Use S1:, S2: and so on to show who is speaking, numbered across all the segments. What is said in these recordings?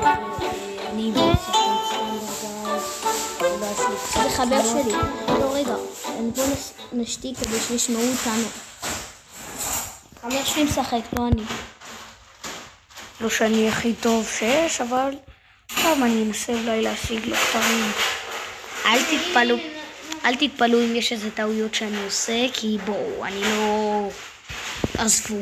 S1: אני זה חבר שלי. לא, רגע, בוא נשתיק כדי שישמעו אותנו. חבר שלי משחק, לא אני.
S2: לא שאני הכי טוב שיש, אבל טוב, אני אנסה אולי להשיג לו קטרים. אל תתפלו אם יש איזה טעויות שאני עושה, כי בואו, אני לא... עזבו.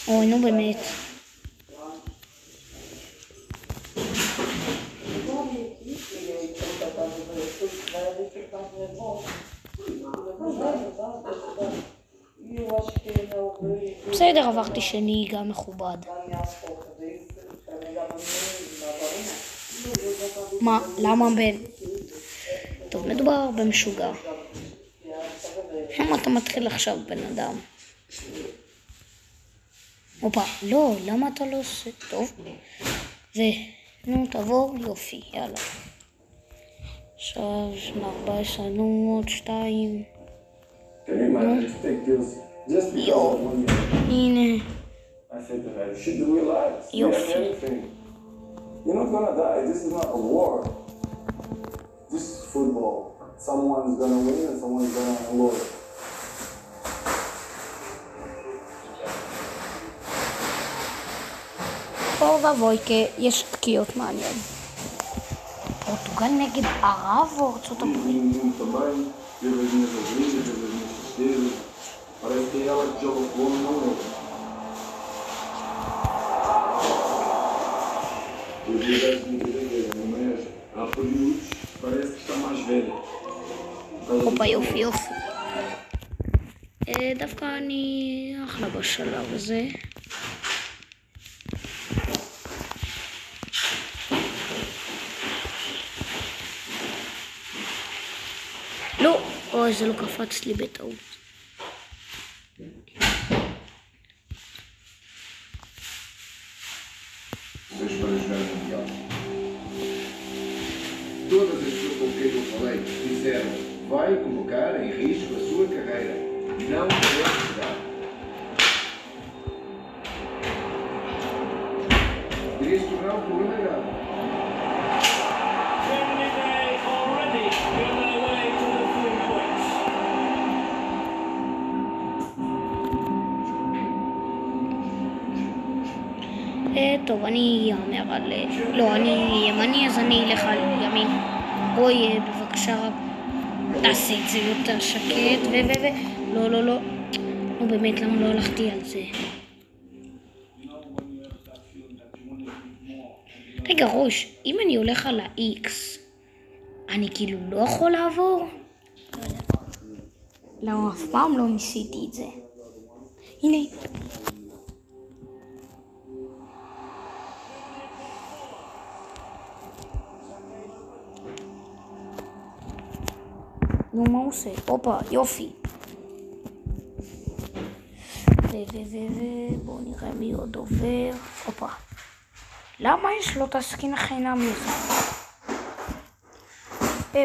S2: אוי, נו באמת. בסדר, עברתי שני גם מכובד. מה? למה בן? טוב, מדובר במשוגע. למה אתה מתחיל עכשיו, בן אדם? אופה, לא, למה אתה לא עושה? טוב. נו, תעבור, יופי, יאללה. עכשיו, 14, נו, עוד 2. יו, הנה. יופי.
S3: You're not gonna die. This is not a war. This is football. Someone's gonna win and someone's gonna lose.
S2: פה ובוי, כי יש תקיעות מעניין. פורטוגל נגד ערב או ארצות הברית? אופה, יופי, יופי. דווקא אני אחלה בשלב הזה. לא, אוי, זה לא קפץ לי בטעות.
S4: Todas as pessoas com quem eu falei disseram: vai colocar em risco a sua carreira. Não deve jogar. Poderia se tornar problema grave.
S5: Germany may already be on their way to the 3 points.
S2: טוב, אני אאמר על... לא, אני ימני, אז אני אלך על ימין. בואי, בבקשה, רק תעשי את זה יותר שקט, לא, לא, לא. נו, באמת, למה לא הלכתי על זה? רגע, ראש, אם אני הולך על ה-X, אני כאילו לא יכול לעבור? למה אף פעם לא ניסיתי את זה? הנה. נו, מה הוא עושה? הופה, יופי. בואו נראה מי עוד עובר. הופה. למה יש לו את הסקין החינמי הזה?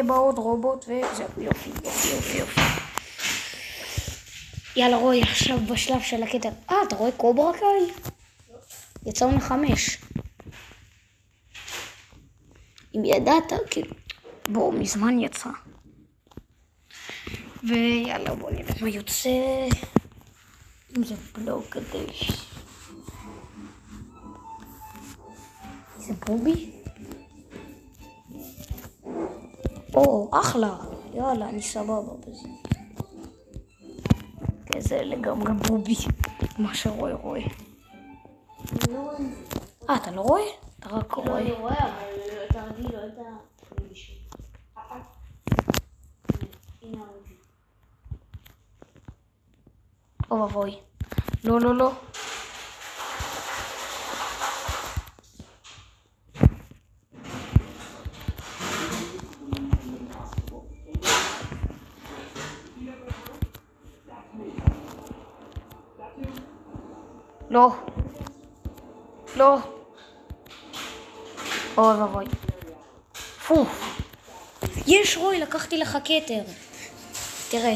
S2: בא עוד רובוט וזהו, יופי, יופי, יופי, יופי. יאללה רוי, עכשיו בשלב של הקטע. אתה רואה קוברה קאי? יצאנו 5. אם ידעת, כאילו, בואו, מזמן יצא. ויאללה, בואו נראה מה יוצא. אם זה בלוג קדש. זה בובי? או, אחלה. יאללה, אני סבבה בזה. זה לגמרי בובי. מה שרואה רואה. אתה לא רואה? אתה רק רואה.
S1: אני רואה, אבל אתה רגיל, לא אתה... הנה הרגיל.
S2: או בבוי. לא, לא, לא. לא. לא. אוי ואבוי. פוף. יש רוי, לקחתי לך כתר. תראה.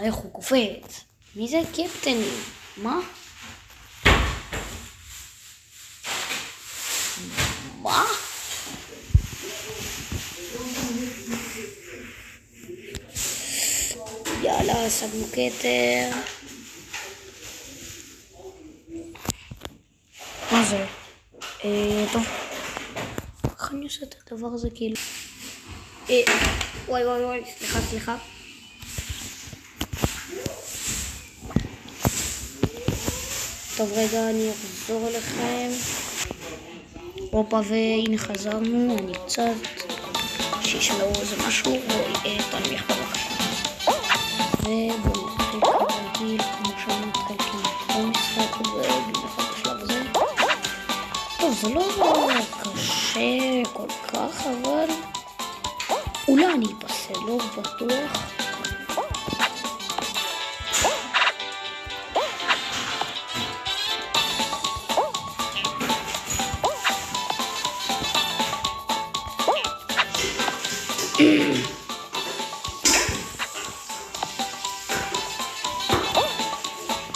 S2: איך הוא קופץ. מי זה קפטנים? מה? מה? יאללה, שגנו כתר. מה זה? טוב. איך אני עושה את הדבר הזה כאילו? וואי, סליחה. טוב, רגע, אני אחזור אליכם. הופה, והנה חזרנו, אני קצת שישמעו איזה משהו, תנמיך בבקשה. ובואו נתחיל כרגיל, כמו שאני מתחיל כל משחק, ובמיוחד בשלב הזה. טוב, זה לא קשה כל כך, אבל אולי אני אפסל, לא בטוח.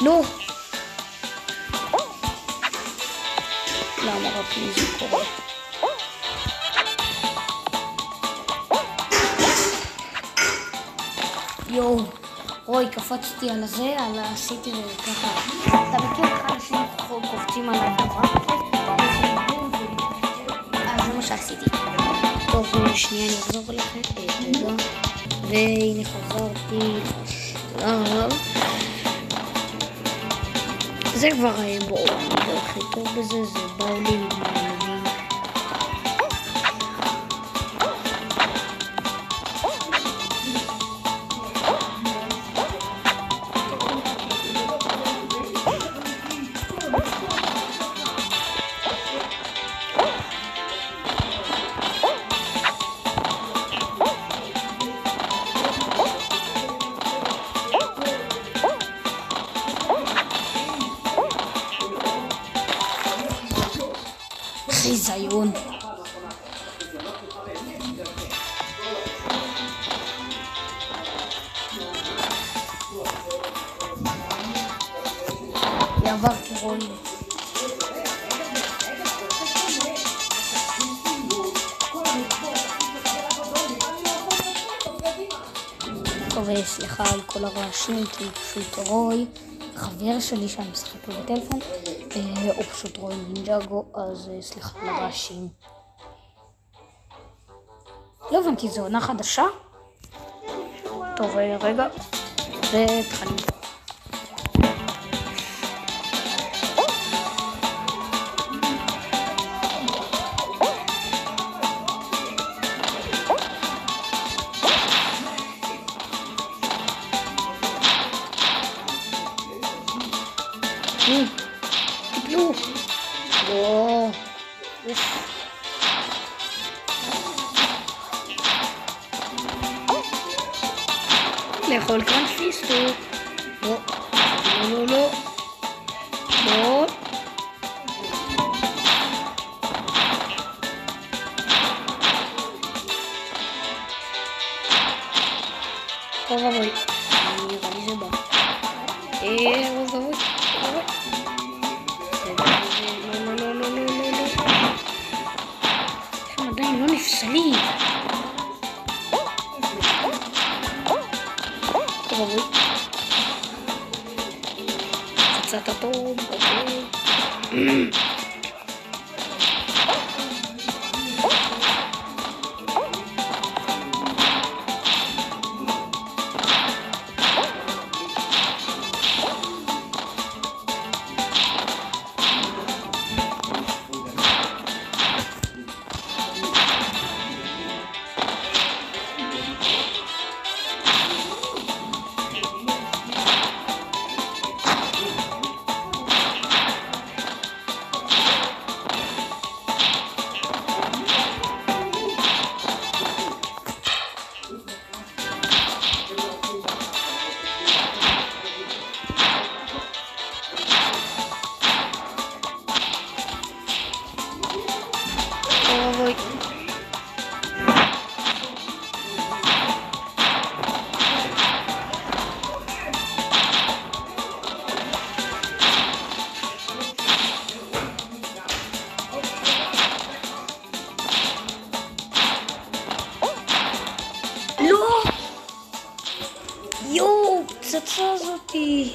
S2: לא! למה רק לי זה קורה? יואו, אוי, קפצתי על הזה, על הסיטי וככה. אתה מכיר איך אנשים קופצים על הדבר הזה? זה מה שעשיתי. טוב, שנייה אני אחזור אליכם. והנה חזרתי. זה כבר בואו, זה הכי טוב בזה, זה באולים עם הילדים. חיזיון. יעבר כרול. טוב, סליחה על כל הרעשים, כי פשוט רוי, חבר שלי שאני משחק לו בטלפון, הוא פשוט רוי נינג'אגו, אז סליחה על הרעשים. לא הבנתי, זו עונה חדשה? טוב, רגע, והתחלנו. טיפלו. לא. לאכול כאן פיסטו. לא. לא. לא. טוב, אבוי. נראה לי זה בא. אבוי. הם עדיין לא נפסלים. טוב, אבוי. קצת הטוב, אוקיי. הפצצה הזאתי.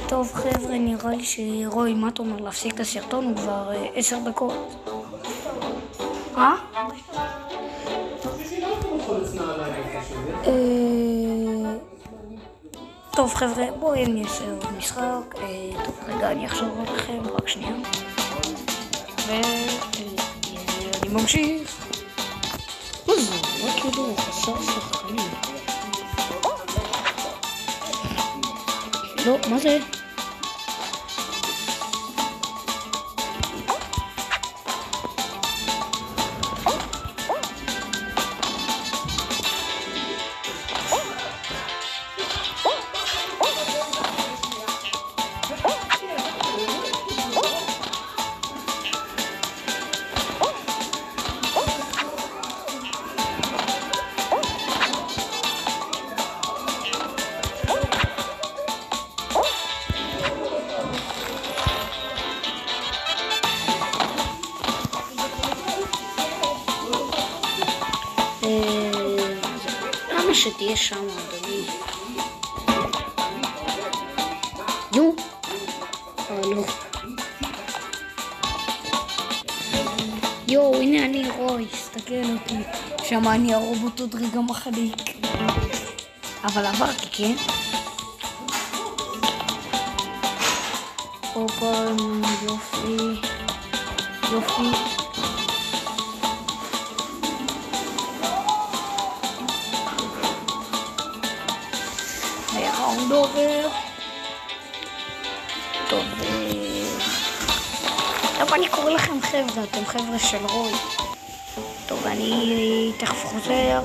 S2: טוב חבר'ה, נראה לי שרוי, מה אתה אומר? להפסיק את הסרטון? הוא כבר 10 דקות. טוב חבר'ה, בואו נעשה עוד משחק. טוב רגע, אני אחזור לכם, רק שנייה. ואני ממשיך. מה זה? רק כאילו חסר שחקנים. לא, מה זה? למה שתהיה שם, אדוני? יו? לא. יו, הנה אני רוי, הסתכל אותי. שם אני הרובוט עוד רגע מחליק. אבל עברתי, כן? הופה, יופי. יופי. ראונד עובר. טוב, טוב, אני קורא לכם חבר'ה, אתם חבר'ה של רוי. טוב, אני תכף חוזר.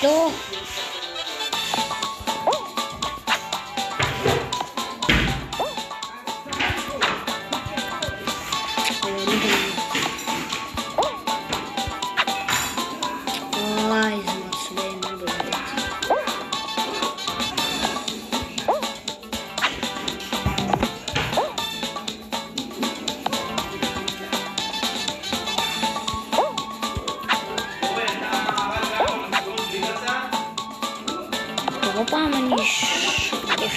S2: לא. וואי, זה מעצבן, באמת. לא פעם אני שותף.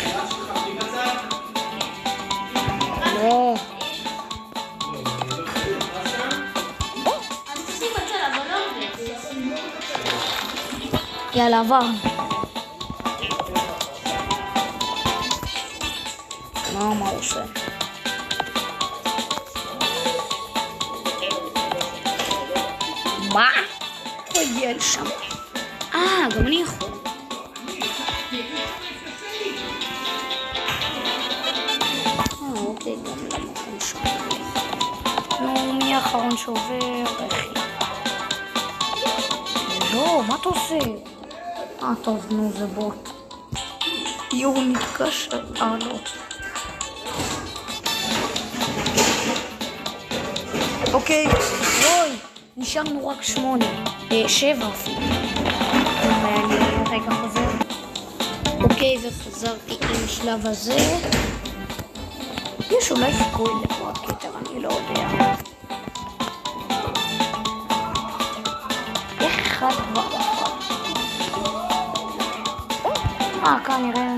S2: לא. יאללה, עבר. מה הוא עושה? מה? הוא הגיע לשם. גם אני יכול. אוקיי, גם למקום שם. נו, מי האחרון שעובר? לא, מה אתה עושה? טוב, נו, זה בוט. יו, מתקשר. לא. אוקיי, רוי, נשארנו רק 8. 7 אפילו. ואני רגע חוזר. אוקיי, וחזרתי עם השלב הזה. יש אולי סיכוי לקראת כתר, אני לא יודע. איך אחד כבר אחד? כנראה,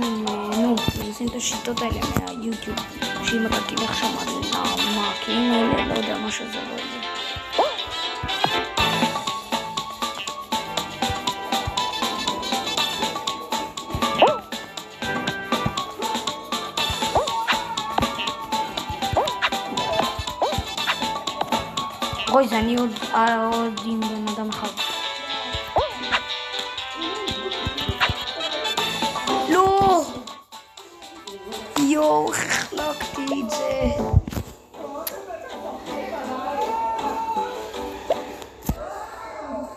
S2: נו, נשים את השיטות האלה מהיוטיוב. שאם אתה תלך שם על המעקים האלה, לא יודע מה שזה לא יהיה. רוי, זה אני עוד עם בן אדם אחד. לא!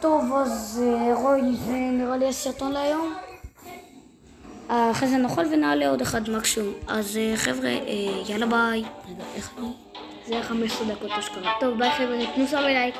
S2: טוב, אז רוי, זה נראה לי הסרטון להיום. אחרי זה נאכל ונעלה עוד אחד מקסימום. אז חבר'ה, יאללה ביי.
S1: רגע, איך אני? זה היה 15 דקות השקרה. טוב, ביי חבר'ה, תנו סאב לייק.